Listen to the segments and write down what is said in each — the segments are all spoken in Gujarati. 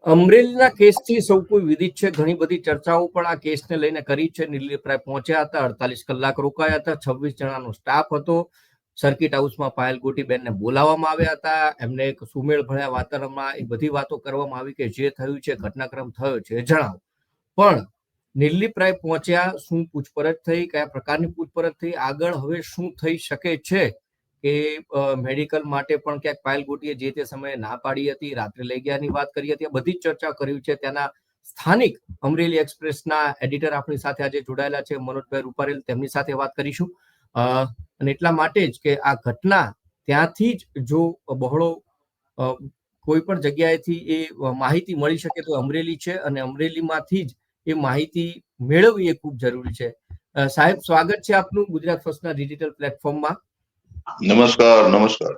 અમરેલીના કેસથી સૌ કોઈ વિદિત છે. ઘણી બધી ચર્ચાઓ પણ આ કેસને લઈને કરી છે. નિર્લિપ્રાય પહોંચ્યા હતા, 48 કલાક રોકાયા હતા, 26 જણાનો સ્ટાફ હતો. સર્કિટ હાઉસમાં પાયલ ગોટીબેનને બોલાવવામાં આવ્યા હતા. એમને એક સુમેળ ભર્યા વાતાવરણમાં એ બધી વાતો કરવામાં આવી કે જે થયું છે, ઘટનાક્રમ થયો છે જણાવો. પણ નિર્લિપ્રાય પહોંચ્યા, શું પૂછપરછ થઈ, કયા પ્રકારની પૂછપરછ થઈ, આગળ હવે શું થઈ શકે છે કે મેડિકલ માટે પણ ક્યાંક પાયલ ગોટીએ જે તે સમયે ના પાડી હતી, રાત્રે લઈ ગયાની વાત કરી હતી, આ બધી જ ચર્ચા કરી છે. ત્યાંના સ્થાનિક અમરેલી એક્સપ્રેસના એડિટર આપણી સાથે આજે જોડાયેલા છે, મનોજભાઈ રૂપારેલ, તેમની સાથે વાત કરીશું. અને એટલા માટે જ કે આ ઘટના ત્યાંથી જ જો બહોળો કોઈ પણ જગ્યાએથી એ માહિતી મળી શકે તો અમરેલી છે, અને અમરેલીમાંથી જ એ માહિતી મેળવવી એ ખૂબ જરૂરી છે. સાહેબ, સ્વાગત છે આપનું ગુજરાત ફર્સ્ટના ડિજિટલ પ્લેટફોર્મમાં. નમસ્કાર. નમસ્કાર.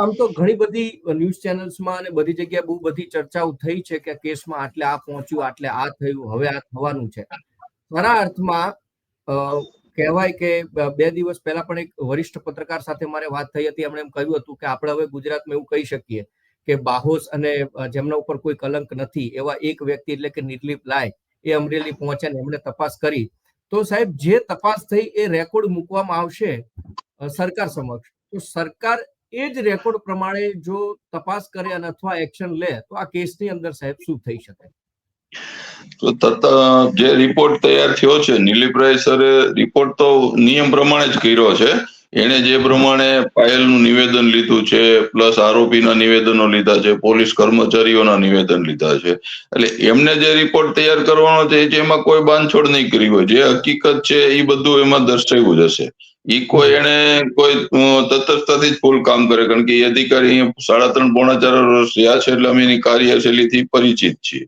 આમ તો ઘણી બધી ન્યૂઝ ચેનલ્સમાં અને બધી જગ્યાએ બહુ બધી ચર્ચાઓ થઈ છે કે કેસમાં આટલે આ પહોંચ્યું, આટલે આ થયું, હવે આ થવાનું છે. ખરા અર્થમાં કહેવાય કે 2 દિવસ પહેલા પણ એક વરિષ્ઠ પત્રકાર સાથે મારે વાત થઈ હતી. એમણે એમ કહ્યું હતું કે આપણે હવે ગુજરાતમાં એવું કહી શકીએ કે બાહોશ અને જેમના ઉપર કોઈ કલંક નથી એવા એક વ્યક્તિ એટલે કે નિર્લિપ્રાય એ અમરેલી પહોંચ્યા ને એમણે તપાસ કરી. તો સાહેબ, જે તપાસ થઈ એ રેકોર્ડ મૂકવામાં આવશે સરકાર સમક્ષ. તો સરકાર એ જ રેકોર્ડ પ્રમાણે જો તપાસ કરે અને અથવા એક્શન લે તો આ કેસની અંદર સાહેબ શું થઈ શકે? તો જે રિપોર્ટ તૈયાર થયો છે, નિર્લિપ્રાય સરે રિપોર્ટ તો નિયમ પ્રમાણે જ કર્યો છે. એને જે પ્રમાણે પાયલનું નિવેદન લીધું છે, પ્લસ આરોપીના નિવેદનો લીધા છે, પોલીસ કર્મચારીઓના નિવેદન લીધા છે, એટલે એમને જે રિપોર્ટ તૈયાર કરવાનો છે એમાં કોઈ બાંધછોડ નહીં કરી હોય. જે હકીકત છે એ બધું એમાં દર્શાવ્યું જ હશે. એને કોઈ તટસ્થતાથી જ ફૂલ કામ કરે, કારણ કે એ અધિકારી 3.5-4 વર્ષ રહ્યા છે, એટલે અમે એની કાર્યશૈલીથી પરિચિત છીએ.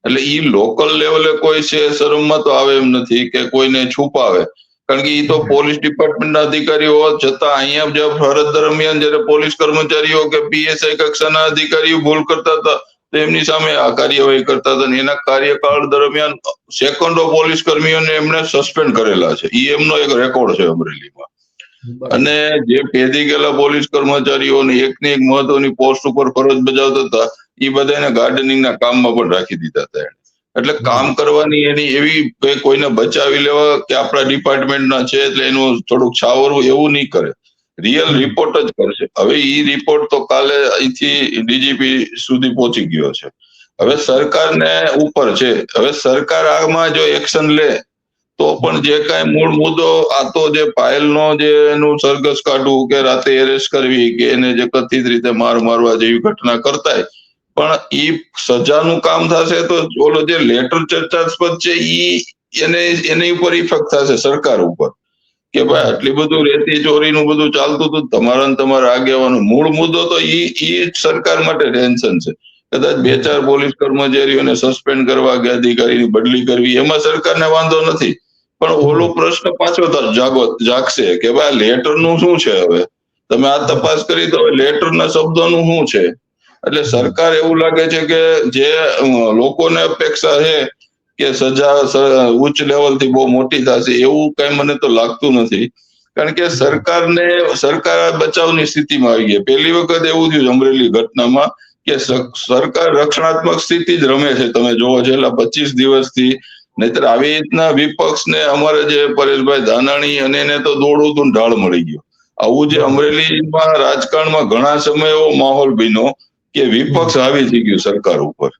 એટલે ઈ લોકલ લેવલે કોઈ છે શરમમાં તો આવે એમ નથી કે કોઈને છુપાવે, કારણ કે ઈ તો પોલીસ ડિપાર્ટમેન્ટના અધિકારીઓ હોવા છતાં અહીંયા જે ફરજ દરમિયાન જયારે પોલીસ કર્મચારીઓ કે પીએસઆઈ કક્ષાના અધિકારીઓ ભૂલ કરતા હતા તો એમની સામે આ કાર્યવાહી કરતા હતા. એના કાર્યકાળ દરમિયાન સેકન્ડો પોલીસ કર્મીઓને એમણે સસ્પેન્ડ કરેલા છે. ઈ એમનો એક રેકોર્ડ છે અમરેલીમાં. અને જે પેદી ગયેલા પોલીસ કર્મચારીઓને એકની એક મહત્વની પોસ્ટ ઉપર ફરજ બજાવતા હતા એ બધાને ગાર્ડનિંગના કામમાં પણ રાખી દીધા હતા. એટલે કામ કરવાની એની એવી કોઈને બચાવી લેવા કે આપણા ડિપાર્ટમેન્ટના છે એટલે એનું થોડુંક છાવરવું એવું નહીં કરે, રિયલ રિપોર્ટ જ કરશે. હવે ઈ રિપોર્ટ તો કાલે અહીંથી ડીજીપી સુધી પહોંચી ગયો છે. હવે સરકારને ઉપર છે. હવે સરકાર આમાં જો એક્શન લે તો પણ જે કાંઈ મૂળ મુદ્દો આ તો જે પાયલનો જે એનું સરઘસ કાઢવું કે રાતે એરેસ્ટ કરવી કે એને જે કથિત રીતે મારવા જેવી ઘટના કરતા, પણ ઈ સજાનું કામ થશે તો ઓલો જે લેટર ચર્ચાસ્પદ છે એની ઉપર ઇફેક્ટ થશે સરકાર ઉપર કે ભાઈ આટલી બધું રેતી ચોરીનું બધું ચાલતું હતું, તમારા આગેવાનો. મૂળ મુદ્દો તો ઈ સરકાર માટે ટેન્શન છે. કદાચ 2-4 પોલીસ કર્મચારીઓને સસ્પેન્ડ કરવા કે અધિકારીની બદલી કરવી એમાં સરકારને વાંધો નથી, પણ ઓલો પ્રશ્ન પાછો જાગશે કે ભાઈ લેટરનું શું છે? હવે તમે આ તપાસ કરી તો લેટરના શબ્દોનું શું છે? એટલે સરકાર એવું લાગે છે કે જે લોકોને અપેક્ષા છે કે સજા ઉચ્ચ લેવલથી બહુ મોટી થશે, એવું કઈ મને તો લાગતું નથી. કારણ કે સરકાર બચાવની સ્થિતિમાં આવી ગઈ. પહેલી વખત એવું થયું અમરેલી ઘટનામાં કે સરકાર રક્ષણાત્મક સ્થિતિ જ રમે છે. તમે જોવો છેલ્લા 25 દિવસથી. નહીતર આવી રીતના વિપક્ષને અમારે જે પરેશભાઈ ધાનાણી અને એને તો દોડું ઢાળ મળી ગયો. આવું જે અમરેલીમાં રાજકારણમાં ઘણા સમય એવો માહોલ બન્યો કે વિપક્ષ આવી થઈ ગયું સરકાર ઉપર.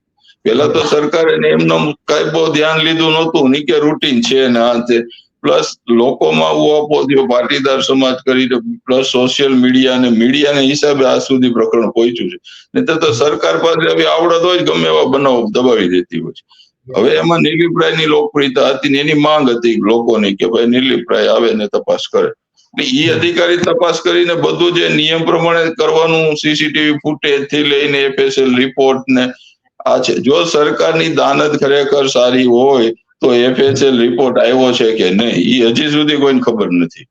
પેલા તો સરકારે એમનું કઈ બહુ ધ્યાન લીધું નહોતું, ની કે રૂટીન છે ને આ તે. પ્લસ લોકોમાં ઉહાપો થયો, પાટીદાર સમાજ કરીને, પ્લસ સોશિયલ મીડિયાને હિસાબે આજ સુધી પ્રકરણ પહોંચ્યું છે. નહીતર તો સરકાર પાસે આવી આવડત હોય ગમે એવા બનાવો દબાવી દેતી હોય. હવે એમાં નિર્લિપ્રાયની લોકપ્રિયતા હતી ને એની માંગ હતી લોકોની કે ભાઈ નિર્લિપ્રાય આવે ને તપાસ કરે. એ અધિકારી તપાસ કરીને બધું જે નિયમ પ્રમાણે કરવાનું, સીસીટીવી ફૂટેજ થી લઈને એફએસએલ રિપોર્ટ ને આ છે. જો સરકારની દાનત ખરેખર સારી હોય તો એફએસએલ રિપોર્ટ આવ્યો છે કે નહીં એ હજી સુધી કોઈને ખબર નથી.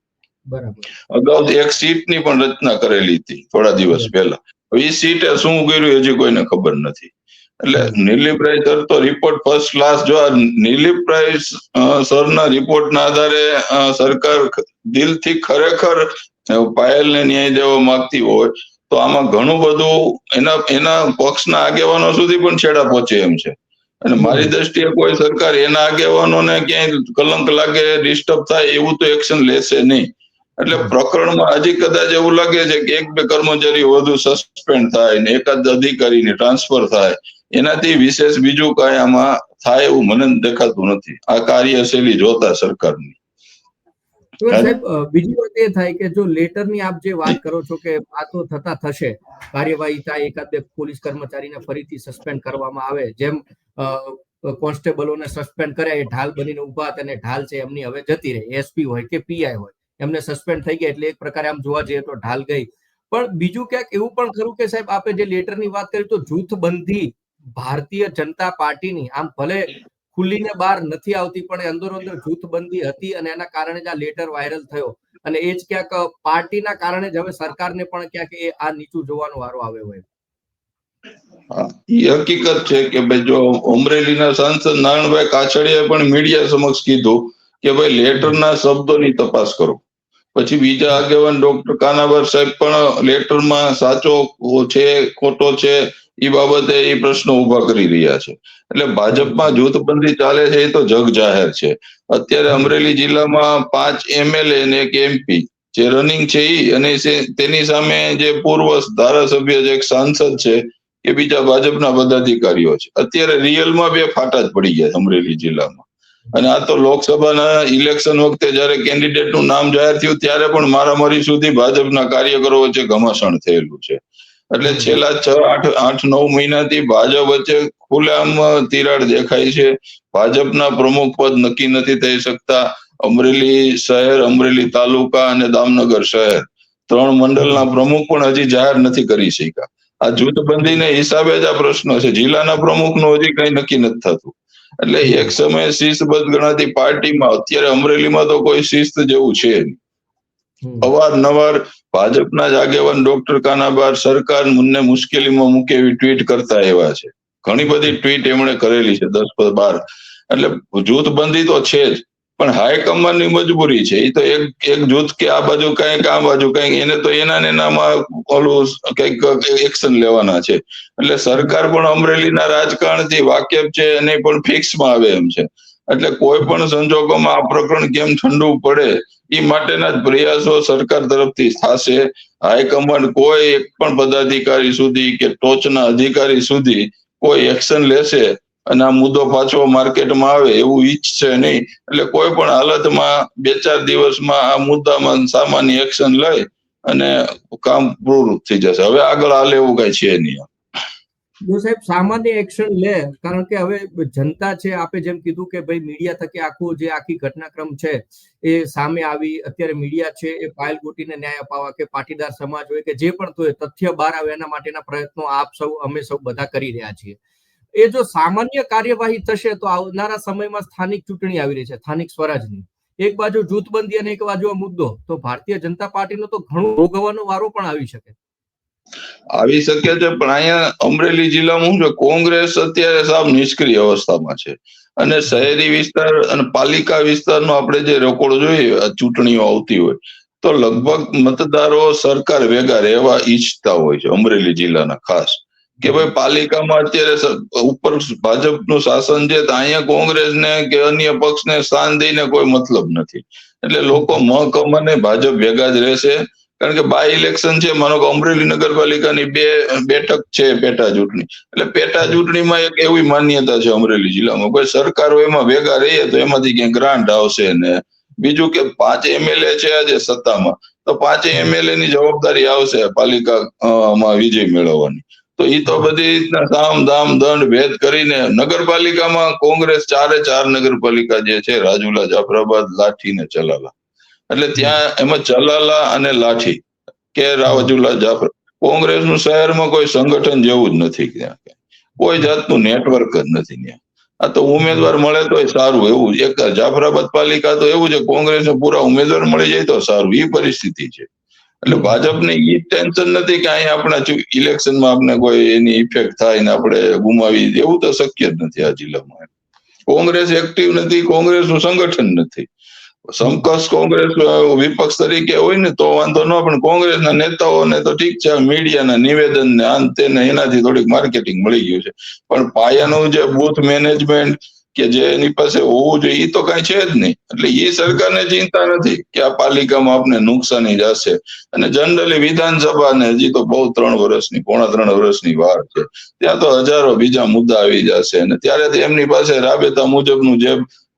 અગાઉ એક સીટની પણ રચના કરેલી હતી થોડા દિવસ પહેલા. એ સીટે શું કર્યું હજી કોઈને ખબર નથી. એટલે નિર્લિપ્રાય સર તો રિપોર્ટ ફર્સ્ટ ક્લાસ. જો આ નિર્લિપ્રાય સરના રિપોર્ટના આધારે સરકાર દિલથી ખરેખર પાયલને ન્યાય દેવા માંગતી હોય તો આમાં ઘણું બધું એના પક્ષના આગેવાનો સુધી પણ છેડા પહોંચે એમ છે. અને મારી દ્રષ્ટિએ કોઈ સરકાર એના આગેવાનોને ક્યાંય કલંક લાગે, ડિસ્ટર્બ થાય એવું તો એક્શન લેશે નહીં. એટલે પ્રકરણમાં હજી કદાચ એવું લાગે છે કે 1-2 કર્મચારીઓ વધુ સસ્પેન્ડ થાય ને એકાદ અધિકારીને ટ્રાન્સફર થાય, એનાથી વિશેષ બીજું કાંઈ આમાં થાય એવું મને દેખાતું નથી આ કાર્યશૈલી જોતા સરકારની. સાહેબ, બીજી વાત એ થાય કે જો લેટરની આપ જે વાત કરો છો કે આ તો થતા થશે, કાર્યવાહી થાય, એકાદ બે પોલીસ કર્મચારીને ફરીથી સસ્પેન્ડ કરવામાં આવે, જેમ કોન્સ્ટેબલોને સસ્પેન્ડ કર્યા, એ ઢાલ બનીને ઉભા હતા અને ઢાલ છે એમની હવે જતી રહી, એસપી હોય કે પીઆઈ હોય, એમને સસ્પેન્ડ થઈ ગયા એટલે એક પ્રકારે આમ જોવા જઈએ તો ઢાલ ગઈ. પણ બીજું ક્યાંક એવું પણ ખરું કે સાહેબ આપણે જે લેટરની વાત કરી તો જૂથબંધી ભારતીય જનતા પાર્ટીની આમ ભલે ખુલ્લીને બહાર નથી આવતી પણ અંદરો અંદર જૂથબંધી હતી અને એના કારણે જ આ લેટર વાયરલ થયો અને એ જ ક્યાંક પાર્ટીના કારણે જ હવે સરકારને પણ ક્યાંક એ આ નીચું જોવાનો વારો આવ્યો હોય. એ હકીકત છે કે ભાઈ જો અમરેલીના સાંસદ નારણભાઈ કાછડિયાએ પણ મીડિયા સમક્ષ કીધું કે ભાઈ લેટરના શબ્દોની તપાસ કરો. પછી બીજા આગેવાન ડોક્ટર કાનાબર સાહેબ પણ લેટરમાં સાચો છે ખોટો છે એ બાબતે એ પ્રશ્નો ઉભા કરી રહ્યા છે. એટલે ભાજપમાં જૂથબંધી ચાલે છે એ તો જગ જાહેર છે. અત્યારે અમરેલી જિલ્લામાં 5 MLA અને 1 MP જે રનિંગ છે અને તેની સામે જે પૂર્વ ધારાસભ્ય જે એક સાંસદ છે કે બીજા ભાજપના પદાધિકારીઓ છે. અત્યારે રિયલમાં 2 ફાટા જ પડી ગયા અમરેલી જિલ્લામાં. અને આ તો લોકસભાના ઇલેક્શન વખતે જયારે કેન્ડિડેટનું નામ જાહેર થયું ત્યારે પણ મારામારી સુધી ભાજપના કાર્યકરો વચ્ચે ઘમાસાણ થયેલું છે. એટલે છેલ્લા 6-8-9 મહિનાથી ભાજપ વચ્ચે ખુલ્લેઆમ તિરાડ દેખાય છે. ભાજપના પ્રમુખ પદ નક્કી નથી થઈ શકતા. અમરેલી શહેર, અમરેલી તાલુકા અને દામનગર શહેર 3 મંડળના પ્રમુખ પણ હજી જાહેર નથી કરી શક્યા. આ જૂથબંધીને હિસાબે જ આ પ્રશ્ન છે. જિલ્લાના પ્રમુખનું હજી કઈ નક્કી નથી થતું. એટલે એક સમયે શિસ્તબદ્ધ ગણાતી પાર્ટીમાં અત્યારે અમરેલીમાં તો કોઈ શિસ્ત જેવું છે નહીં. અવારનવાર ભાજપના જ આગેવાન ડોક્ટર કાનાબાર સરકારને મુશ્કેલીમાં મૂકે એવી ટ્વીટ કરતા એવા છે. ઘણી બધી ટ્વીટ એમણે કરેલી છે 10-12. એટલે જૂથબંધી તો છે જ પણ હાઈકમાન્ડની મજબૂરી છે. એ તો એક જૂથ કે આ બાજુ કઈક આ બાજુ કઈક એને તો એનામાં ઓલું કઈક એક્શન લેવાના છે. એટલે સરકાર પણ અમરેલીના રાજકારણથી વાકેફ છે અને પણ ફિક્સમાં આવે એમ છે. એટલે કોઈ પણ સંજોગોમાં આ પ્રકરણ કેમ ઠંડુ પડે એ માટેના જ પ્રયાસો સરકાર તરફથી થશે. હાઈકમાન્ડ કોઈ એક પણ પદાધિકારી સુધી કે ટોચના અધિકારી સુધી કોઈ એક્શન લેશે અને આ મુદ્દો પાછો માર્કેટમાં આવે એવું ઈચ્છશે નહીં. એટલે કોઈ પણ હાલતમાં 2-4 દિવસમાં આ મુદ્દામાં સામાન્ય એક્શન લઈ અને કામ પૂરું થઈ જશે. હવે આગળ હાલે એવું કઈ છે નહીં. જો સાહેબ સામાન્ય એક્શન લે, કારણ કે હવે જનતા છે, આપે જેમ કીધું કે ભાઈ મીડિયા થકી આખી ઘટનાક્રમ છે એ સામે આવી, અત્યારે મીડિયા છે એ પાયલ ગોટીને ન્યાય અપાવવા કે પાટીદાર સમાજ હોય કે જે પણ તથ્ય બહાર આવે એના માટેના પ્રયત્નો અમે સૌ બધા કરી રહ્યા છીએ. એ જો સામાન્ય કાર્યવાહી થશે તો આવનારા સમયમાં સ્થાનિક ચૂંટણી આવી રહી છે, સ્થાનિક સ્વરાજની. એક બાજુ જૂથબંધી અને એક બાજુ આ મુદ્દો, તો ભારતીય જનતા પાર્ટીનો તો ઘણું ભોગવવાનો વારો પણ આવી શકે છે. પણ અહીંયા અમરેલી જિલ્લામાં શું છે, કોંગ્રેસ અત્યારે સાવ નિષ્ક્રિય અવસ્થામાં છે. અને શહેરી વિસ્તાર અને પાલિકા વિસ્તારનો આપણે જે રેકોર્ડ જોઈએ ચૂંટણીઓ આવતી હોય તો લગભગ મતદારો સરકાર ભેગા રહેવા ઈચ્છતા હોય છે અમરેલી જિલ્લાના ખાસ. કે ભાઈ પાલિકામાં અત્યારે ઉપર ભાજપનું શાસન છે તો અહીંયા કોંગ્રેસને કે અન્ય પક્ષને સ્થાન દઈને કોઈ મતલબ નથી. એટલે લોકો મહકમને ભાજપ ભેગા જ રહેશે. કારણ કે બાય ઇલેક્શન છે, માનો કે અમરેલી નગરપાલિકાની 2 બેઠક છે પેટા ચૂંટણી. એટલે પેટા ચૂંટણીમાં એક એવી માન્યતા છે અમરેલી જિલ્લામાં કોઈ સરકારો એમાં ભેગા રહીએ તો એમાંથી ક્યાંક ગ્રાન્ટ આવશે. ને બીજું કે 5 MLA છે આજે સત્તામાં, તો 5 MLA ની જવાબદારી આવશે પાલિકામાં વિજય મેળવવાની. તો એ તો બધી રીતના સામ દામ દંડ ભેદ કરીને નગરપાલિકામાં કોંગ્રેસ 4 નગરપાલિકા જે છે, રાજુલા, જાફરાબાદ, લાઠી ને ચલાલા. એટલે ત્યાં એમાં ચલાલા અને લાઠી કે રાજુલા, જાફરા, કોંગ્રેસનું શહેરમાં કોઈ સંગઠન જેવું જ નથી. ત્યાં કોઈ જાતનું નેટવર્ક જ નથી ત્યાં. આ તો ઉમેદવાર મળે તો સારું એવું. એક જાફરાબાદ પાલિકા તો એવું છે, કોંગ્રેસને પૂરા ઉમેદવાર મળી જાય તો સારું, એ પરિસ્થિતિ છે. એટલે ભાજપને એ ટેન્શન નથી કે અહીંયા આપણા ઇલેક્શનમાં આપણે કોઈ એની ઇફેક્ટ થાય ને આપણે ગુમાવી, એવું તો શક્ય જ નથી આ જિલ્લામાં. કોંગ્રેસ એક્ટિવ નથી, કોંગ્રેસનું સંગઠન નથી. સમકક્ષ કોંગ્રેસ વિપક્ષ તરીકે હોય ને તો વાંધો ન, પણ કોંગ્રેસના નેતાઓને તો ઠીક છે, મીડિયાના નિવેદન ને આન તેને એનાથી થોડીક માર્કેટિંગ મળી ગયું છે, પણ પાયાનું જે બૂથ મેનેજમેન્ટ કે જે એની પાસે હોવું જોઈએ એ તો કઈ છે જ નહીં. એટલે એ સરકારને ચિંતા નથી કે આ પાલિકામાં આપને નુકસાની જશે. અને જનરલી વિધાનસભાને હજી તો બહુ 3 વર્ષની વાર છે, ત્યાં તો હજારો બીજા મુદ્દા આવી જશે અને ત્યારે એમની પાસે રાબેતા મુજબનું જે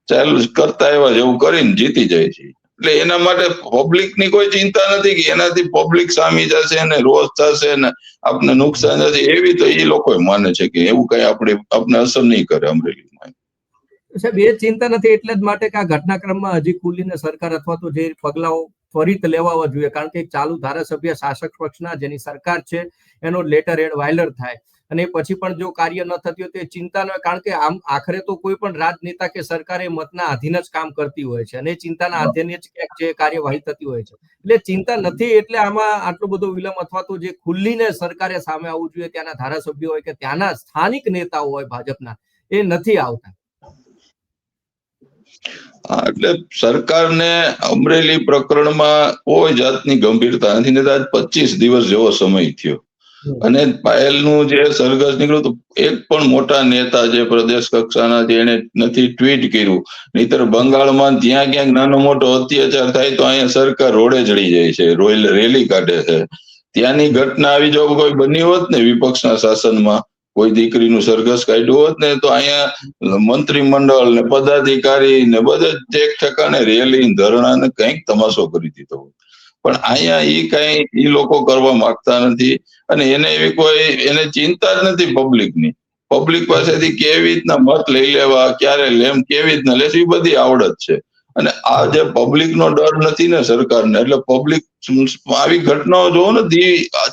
ચાલુ કરતા એવા જેવું કરીને જીતી જાય છે. એટલે એના માટે પબ્લિકની કોઈ ચિંતા નથી કે એનાથી પબ્લિક સામી જશે અને રોષ થશે ને આપને નુકસાન થશે, એવી તો એ લોકો માને છે કે એવું કઈ આપણે અસર નહીં કરે અમરેલીમાં. સાહેબ, એ ચિંતા નથી એટલે જ માટે કે આ ઘટનાક્રમમાં હજી ખુલીને સરકાર અથવા તો જે પગલાઓ ત્વરિત લેવા જોઈએ, કારણ કે ચાલુ ધારાસભ્ય શાસક પક્ષના જેની સરકાર છે એનો લેટર હેડ વાયલર થાય અને પછી પણ જો કાર્ય ન થતું હોય તો ચિંતા ન, કારણ કે આમ આખરે તો કોઈ પણ રાજનેતા કે સરકારે મતના આધીન જ કામ કરતી હોય છે અને ચિંતાના આધીન જ જે કાર્યવાહી થતી હોય છે. એટલે ચિંતા નથી એટલે આમાં આટલો બધો વિલંબ, અથવા તો જે ખુલ્લીને સરકારે સામે આવવું જોઈએ, ત્યાંના ધારાસભ્યો હોય કે ત્યાંના સ્થાનિક નેતાઓ હોય ભાજપના, એ નથી આવતા. હા, એટલે સરકારને અમરેલી પ્રકરણમાં કોઈ જાતની ગંભીરતા નથી, ને આજ 25 દિવસ જેવો સમય થયો અને પાયલનું જે સરઘસ નીકળ્યું તો એક પણ મોટા નેતા જે પ્રદેશ કક્ષાના છે એને નથી ટ્વીટ કર્યું. નહીતર બંગાળમાં ત્યાં ક્યાંક નાનો મોટો અત્યાચાર થાય તો અહીંયા સરકાર રોડે ચડી જાય છે, રેલી કાઢે છે. ત્યાંની ઘટના આવી જો કોઈ બની હોત ને વિપક્ષના શાસનમાં, કોઈ દીકરીનું સરઘસ કાઢ્યું હોત ને તો અહીંયા મંત્રીમંડળ ને પદાધિકારી ને બધા એક ઠેકાણે રેલી ધરણા ને કંઈક તમાશો કરી દીધો. પણ અહીંયા કઈ લોકો કરવા માંગતા નથી અને એને એવી કોઈ એને ચિંતા જ નથી પબ્લિકની. પબ્લિક પાસેથી કેવી રીતના મત લઈ લેવા, ક્યારે લેમ, કેવી રીતના લેશે એ બધી આવડત છે. અને આ જે પબ્લિકનો ડર નથી ને સરકારને, એટલે પબ્લિક આવી ઘટનાઓ જોવો ને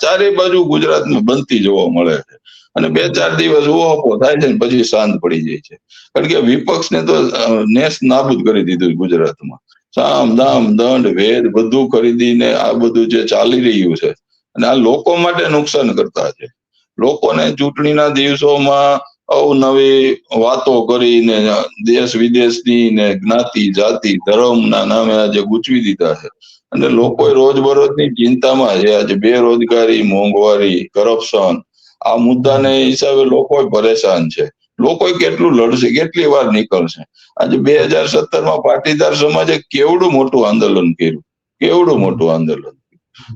ચારે બાજુ ગુજરાતમાં બનતી જોવા મળે છે અને 2-4 દિવસ ઓહો થાય છે ને પછી શાંત પડી જાય છે. કારણ કે વિપક્ષને તો નેસ નાબૂદ કરી દીધું ગુજરાતમાં. સામ દામ દંડ ભેદ બધું ખરીદીને આ બધું જે ચાલી રહ્યું છે અને આ લોકો માટે નુકસાન કરતા છે. લોકોને ચૂંટણીના દિવસોમાં અવનવી વાતો કરીને દેશ વિદેશની ને જ્ઞાતિ જાતિ ધર્મના નામે આજે ગૂંચવી દીધા છે અને લોકો રોજબરોજની ચિંતામાં છે. આજે બેરોજગારી, મોંઘવારી, કરપ્શન, આ મુદ્દાને હિસાબે લોકો પરેશાન છે. લોકો કેટલું લડશે, કેટલી વાર નીકળશે. આજે 2017માં પાટીદાર સમાજે કેવડું મોટું આંદોલન કર્યું, કેવડું મોટું આંદોલન,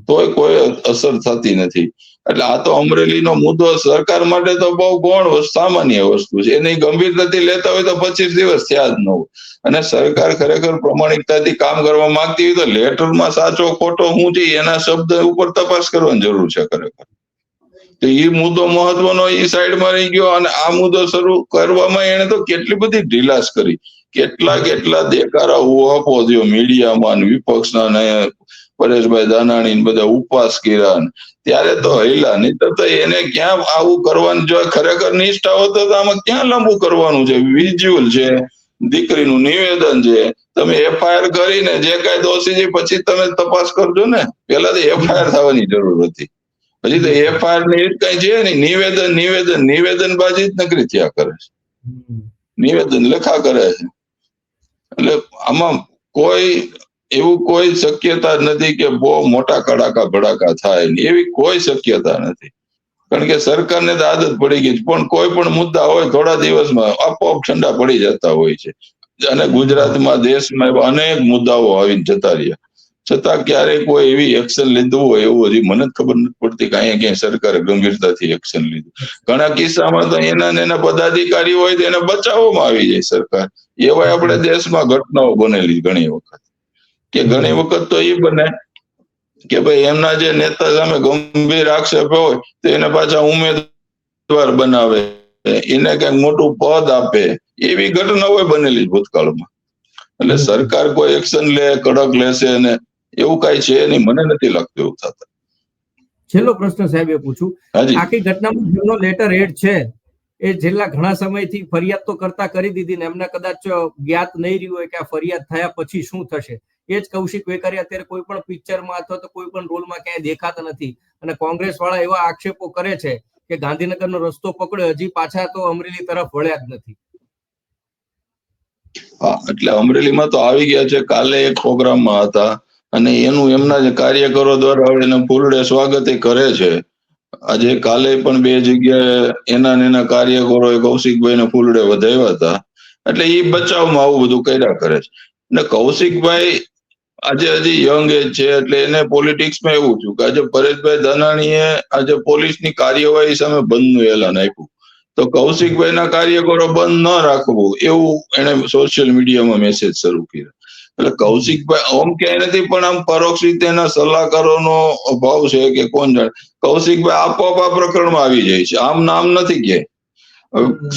તોય કોઈ અસર થતી નથી. એટલે આ તો અમરેલીનો મુદ્દો સરકાર માટે તો બહુ ગૌણ સામાન્ય વસ્તુ છે. એની ગંભીરતાથી લેતા હોય તો 25 દિવસ થયા જ ન હોય. અને સરકાર ખરેખર પ્રમાણિકતાથી કામ કરવા માંગતી હોય તો લેટરમાં સાચો ખોટો શું છે એના શબ્દ ઉપર તપાસ કરવાની જરૂર છે ખરેખર. તો એ મુદ્દો મહત્વનો એ સાઈડમાં રહી ગયો અને આ મુદ્દો શરૂ કરવામાં એને તો કેટલી બધી ઢીલાસ કરી, કેટલા દેકારા ઉહાપો થયો મીડિયામાં, વિપક્ષના ને પરેશભાઈ દાનાણી બધા ઉપવાસ કર્યા, ત્યારે તો હૈલા. નહીં તો એને ક્યાં આવું કરવાનું, જો ખરેખર નિષ્ઠા હોત તો આમાં ક્યાં લાંબુ કરવાનું છે. વિઝ્યુઅલ છે, દીકરીનું નિવેદન છે, તમે એફઆઈઆર કરીને જે કઈ દોષી છે પછી તમે તપાસ કરજો ને. પેલા તો એફઆઈઆર થવાની જરૂર હતી, પછી તો એફઆઈઆર ને કઈ છે નહીં. નિવેદનબાજી જ નકરી થયા કરે છે, નિવેદન લખા કરે છે. એટલે આમાં એવું કોઈ શક્યતા નથી કે બહુ મોટા કડાકા ભડાકા થાય, એવી કોઈ શક્યતા નથી. કારણ કે સરકારને તો આદત પડી ગઈ છે, પણ કોઈ પણ મુદ્દા હોય થોડા દિવસમાં આપોઆપ ઠંડા પડી જતા હોય છે. અને ગુજરાતમાં, દેશમાં એવા અનેક મુદ્દાઓ આવીને જતા રહ્યા, છતાં ક્યારેય કોઈ એવી એક્શન લીધું હોય એવું હજી મને જ ખબર નથી પડતી કે અહીંયા ક્યાંય સરકારે ગંભીરતાથી એક્શન લીધું. ઘણા કિસ્સામાં તો એના પદાધિકારી હોય તો એને બચાવવામાં આવી જાય સરકાર. એવા આપણે દેશમાં ઘટનાઓ બનેલી ઘણી વખત, કે ઘણી વખત તો એ બને કે ભાઈ એમના જે નેતા સામે ગંભીર આક્ષેપ હોય તો એને પાછા ઉમેદવાર બનાવે, એને કઈક મોટું પદ આપે, એવી ઘટનાઓ બનેલી ભૂતકાળમાં. એટલે સરકાર કોઈ એક્શન લે, કડક લેશે ને એવું કઈ છે નહીં, મને નથી લાગતું એવું થતા. છેલ્લો પ્રશ્ન સાહેબ એ પૂછું, આખી ઘટનામાં જેમનો લેટર હેડ છે એ છેલ્લા ઘણા સમયથી ફરિયાદ તો કરી દીધી ને એમને કદાચ જ્ઞાત નહીં રહ્યું હોય કે આ ફરિયાદ થયા પછી શું થશે. એ જ કૌશિક વેકરિયા અત્યારે કોઈ પણ પિક્ચરમાં અથવા તો કોઈ પણ રોલમાં ક્યાંય દેખાતા નથી અને કોંગ્રેસ વાળા એવા આક્ષેપો કરે છે કે ગાંધીનગરનો રસ્તો પકડ્યો, હજી પાછા તો અમરેલી તરફ વળ્યા જ નથી. હા, એટલે અમરેલીમાં તો આવી ગયા છે. કાલે એક પ્રોગ્રામમાં હતા અને એનું એમના જે કાર્યકરો દ્વારા હવે એને ફૂલડે સ્વાગત કરે છે. આજે કાલે પણ બે જગ્યાએ એના કાર્યકરોએ કૌશિકભાઈને ફૂલડે વધાવ્યા હતા. એટલે એ બચાવમાં આવું બધું કર્યા કરે છે. અને કૌશિકભાઈ આજે હજી યંગ એજ છે, એટલે એને પોલિટિક્સમાં એવું થયું કે આજે પરેશભાઈ ધાનાણીએ આજે પોલીસની કાર્યવાહી સામે બંધનું એલાન આપ્યું. તો કૌશિકભાઈના કાર્યકરો બંધ ન રાખવું એવું એને સોશિયલ મીડિયામાં મેસેજ શરૂ કર્યો. એટલે કૌશિકભાઈ આમ ક્યાંય નથી, પણ આમ પરોક્ષ રીતે એના સલાહકારોનો અભાવ છે કે કોણ જાણે. કૌશિકભાઈ આપોઆપ આ પ્રકરણમાં આવી જાય છે, આમ નામ નથી ક્યાંય.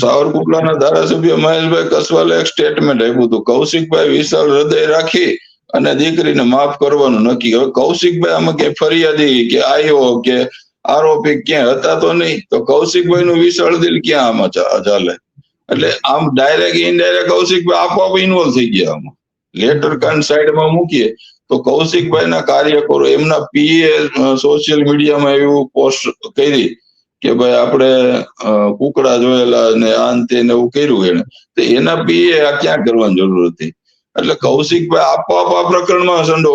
સાવરકુંડલાના ધારાસભ્ય મહેશભાઈ કસવાલે એક સ્ટેટમેન્ટ આપ્યું હતું, કૌશિકભાઈ વિશાળ હૃદય રાખી અને દીકરીને માફ કરવાનું નક્કી. હવે કૌશિકભાઈ આમાં ક્યાંય ફરિયાદી કે આવ્યો કે આરોપી ક્યાંય હતા તો નહીં, તો કૌશિકભાઈ નું વિશાળ દિલ ક્યાં આમાં ચાલે? એટલે આમ ડાયરેક્ટ ઇનડાયરેક્ટ કૌશિકભાઈ આપોઆપ ઇન્વોલ્વ થઈ ગયા આમાં. લેટર કાંડ સાઈડમાં મૂકીએ તો કૌશિકભાઈના કાર્યકરો એમના પીએ સોશિયલ મીડિયામાં એવું પોસ્ટ કરી કે ભાઈ આપણે કુકડા જોયેલા ને આન તેને એવું કર્યું એને, તો એના પીએ આ ક્યાં કરવાની જરૂર હતી? એટલે કૌશિકભાઈ આપોઆપ આ પ્રકરણમાં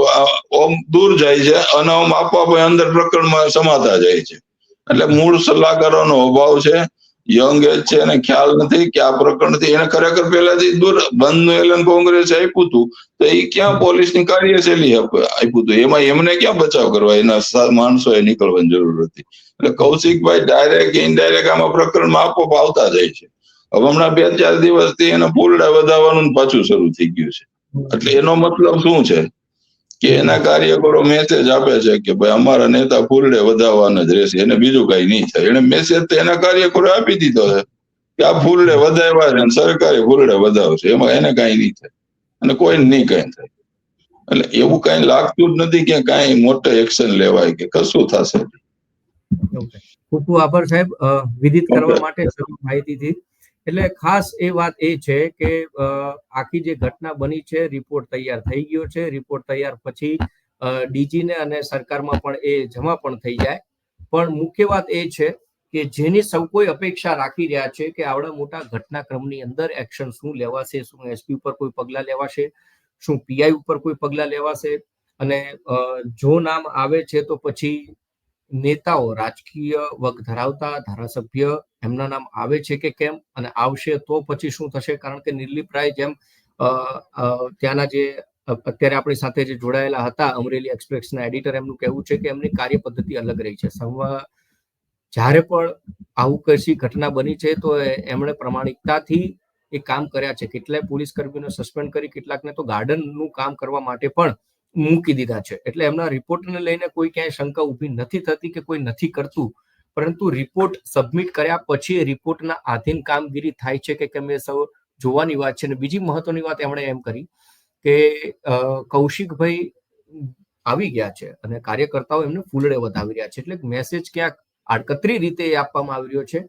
ઓમ દૂર જાય છે અને આમ આપોઆપ અંદર પ્રકરણમાં સમાતા જાય છે. એટલે મૂળ સલાહકારોનો અભાવ છે. યંગ એજ છે, એને ખ્યાલ નથી કે આ પ્રકરણથી એને ખરેખર પહેલાથી દૂર બંધનું એલાન કોંગ્રેસે આપ્યું હતું, તો એ ક્યાં પોલીસની કાર્યશૈલી આપ્યું હતું, એમાં એમને ક્યાં બચાવ કરવા એના માણસોએ નીકળવાની જરૂર હતી. એટલે કૌશિકભાઈ ડાયરેક્ટ ઇનડાયરેક્ટ આમાં પ્રકરણમાં આપોઆપ આવતા જાય છે. હવે હમણાં 2-4 દિવસથી એને ફૂલડા વધાવવાનું પાછું શરૂ થઈ ગયું છે. એટલે એનો મતલબ શું છે કે એના કાર્યકરો મેસેજ આપે છે કે ભાઈ અમારા નેતા ફૂલડે વધાવવાના જ રહેશે, એને બીજું કઈ નહીં થાય. એને મેસેજ તો એના કાર્યકરો આપી દીધો છે કે આ ફૂલડે વધાવ્યા છે, સરકારે ફૂલડે વધાવશે, એમાં એને કઈ નહીં થાય અને કોઈને નહીં કઈ થાય. એટલે એવું કઈ લાગતું જ નથી કે કઈ મોટો એક્શન લેવાય કે કશું થશે. ખૂબ ખૂબ આભાર સાહેબ વિદિત કરવા માટે માહિતીથી. એટલે ખાસ એ વાત એ છે કે આખી જે ઘટના બની છે, રિપોર્ટ તૈયાર થઈ ગયો છે. રિપોર્ટ તૈયાર પછી ડીજી ને અને સરકારમાં પણ એ જમા પણ થઈ જાય. પણ મુખ્ય વાત એ છે કે જેની સૌ કોઈ અપેક્ષા રાખી રહ્યા છે કે આવડા મોટા ઘટનાક્રમની અંદર એક્શન શું લેવાશે, શું એસપી ઉપર કોઈ પગલા લેવાશે, શું પીઆઈ ઉપર કોઈ પગલા લેવાશે, અને જો નામ આવે છે તો પછી નેતાઓ, રાજકીય વગ ધરાવતા ધારાસભ્ય, એમના નામ આવે છે કે કેમ, અને આવશે તો પછી શું થશે? કારણ કે નિર્લિપ રાય જેમ ત્યાંના જે અત્યારે આપણી સાથે જે જોડાયેલા હતા અમરેલી એક્સપ્રેસના એડિટર, એમનું કહેવું છે કે એમની કાર્ય પદ્ધતિ અલગ રહી છે. જ્યારે પણ આવું કશી ઘટના બની છે તો એમણે પ્રમાણિકતાથી એ કામ કર્યા છે. કેટલાય પોલીસ કર્મીઓને સસ્પેન્ડ કરી, કેટલાકને તો ગાર્ડનનું કામ કરવા માટે પણ મૂકી દીધા છે. એટલે એમના રિપોર્ટને લઈને કોઈ ક્યાંય શંકા ઊભી નથી થતી કે કોઈ નથી કરતું, પરંતુ રિપોર્ટ સબમિટ કર્યા પછી એ રિપોર્ટના આધીન કામગીરી થાય છે કે કેમ, એ સૌ જોવાની વાત છે. અને બીજી મહત્વની વાત એમણે એમ કરી કે કૌશિકભાઈ આવી ગયા છે અને કાર્યકર્તાઓ એમને ફૂલડે વધાવી રહ્યા છે. એટલે મેસેજ ક્યાંક આડકતરી રીતે આપવામાં આવી રહ્યો છે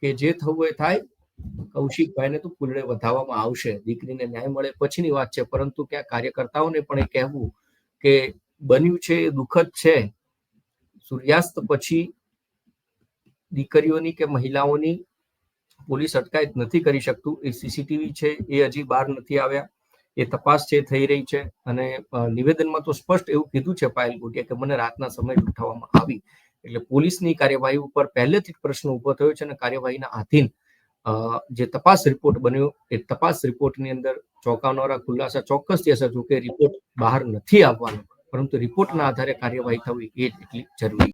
કે જે થવું એ થાય, કૌશિકભાઈને તો ફૂલડે વધાવવામાં આવશે, દીકરીને ન્યાય મળે પછીની વાત છે. પરંતુ ક્યાં કાર્યકર્તાઓને પણ એ કહેવું કે બન્યું છે એ દુઃખદ છે. સૂર્યાસ્ત પછી દીકરીઓની કે મહિલાઓની પોલીસ અટકાયત નથી કરી શકતું. એ સીસીટીવી છે એ હજી બહાર નથી આવ્યા, એ તપાસ છે થઈ રહી છે. અને નિવેદનમાં તો સ્પષ્ટ એવું કીધું છે પાયલ ગોટિયા કે મને રાતના સમય ઉઠાવવામાં આવી. એટલે પોલીસની કાર્યવાહી ઉપર પહેલેથી જ પ્રશ્ન ઉભો થયો છે અને કાર્યવાહીના આધીન જે તપાસ રિપોર્ટ બન્યો એ તપાસ રિપોર્ટની અંદર ચોંકાવનારા ખુલાસા ચોક્કસ થશે. જો કે રિપોર્ટ બહાર નથી આવવાનો, પરંતુ રિપોર્ટના આધારે કાર્યવાહી થવી એ એટલી જરૂરી